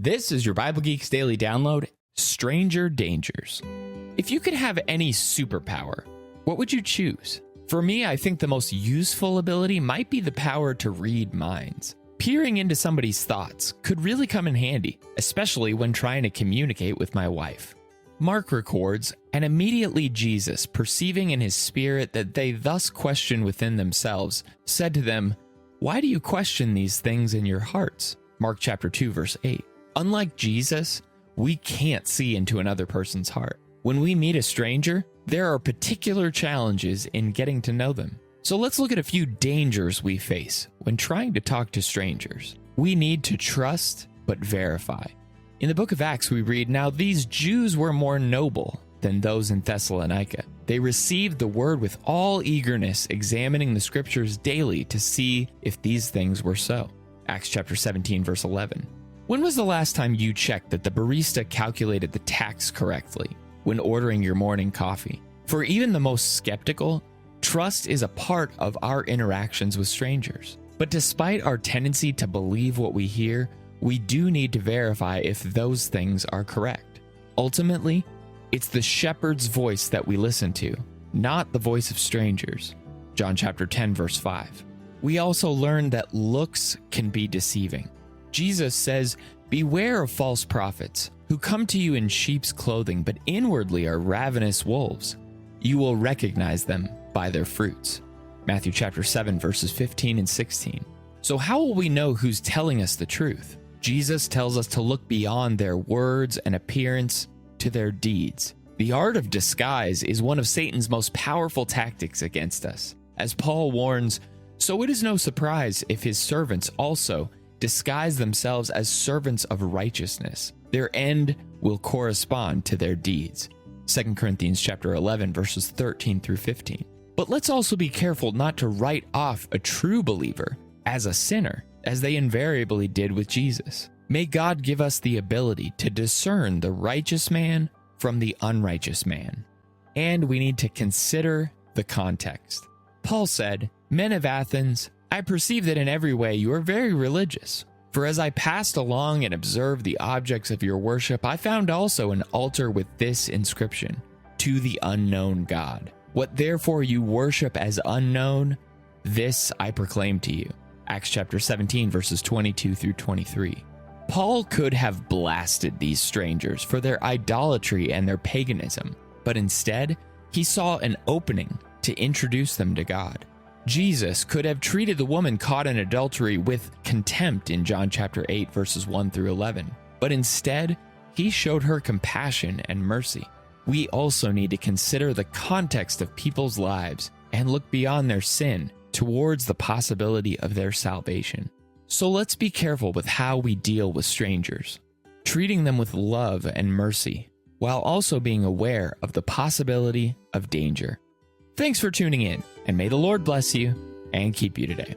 This is your Bible Geeks Daily Download, Stranger Dangers. If you could have any superpower, what would you choose? For me, I think the most useful ability might be the power to read minds. Peering into somebody's thoughts could really come in handy, especially when trying to communicate with my wife. Mark records, and immediately Jesus, perceiving in his spirit that they thus questioned within themselves, said to them, "Why do you question these things in your hearts?" Mark chapter 2, verse 8. Unlike Jesus, we can't see into another person's heart. When we meet a stranger, there are particular challenges in getting to know them. So let's look at a few dangers we face when trying to talk to strangers. We need to trust but verify. In the book of Acts, we read, "Now these Jews were more noble than those in Thessalonica. They received the word with all eagerness, examining the scriptures daily to see if these things were so." Acts chapter 17, verse 11. When was the last time you checked that the barista calculated the tax correctly when ordering your morning coffee? For even the most skeptical, trust is a part of our interactions with strangers. But despite our tendency to believe what we hear, we do need to verify if those things are correct. Ultimately, it's the shepherd's voice that we listen to, not the voice of strangers. John chapter 10, verse 5. We also learn that looks can be deceiving. Jesus says, "Beware of false prophets who come to you in sheep's clothing, but inwardly are ravenous wolves. You will recognize them by their fruits." Matthew chapter 7, verses 15 and 16. So how will we know who's telling us the truth? Jesus tells us to look beyond their words and appearance to their deeds. The art of disguise is one of Satan's most powerful tactics against us. As Paul warns, "So it is no surprise if his servants also disguise themselves as servants of righteousness. Their end will correspond to their deeds." 2 Corinthians chapter 11, verses 13 through 15. But let's also be careful not to write off a true believer as a sinner, as they invariably did with Jesus. May God give us the ability to discern the righteous man from the unrighteous man. And we need to consider the context. Paul said, "Men of Athens, I perceive that in every way you are very religious. For as I passed along and observed the objects of your worship, I found also an altar with this inscription, 'To the unknown God.' What therefore you worship as unknown, this I proclaim to you." Acts chapter 17, verses 22 through 23. Paul could have blasted these strangers for their idolatry and their paganism, but instead, he saw an opening to introduce them to God. Jesus could have treated the woman caught in adultery with contempt in John chapter 8, verses 1 through 11. But instead, he showed her compassion and mercy. We also need to consider the context of people's lives and look beyond their sin towards the possibility of their salvation. So let's be careful with how we deal with strangers, treating them with love and mercy, while also being aware of the possibility of danger. Thanks for tuning in, and may the Lord bless you and keep you today.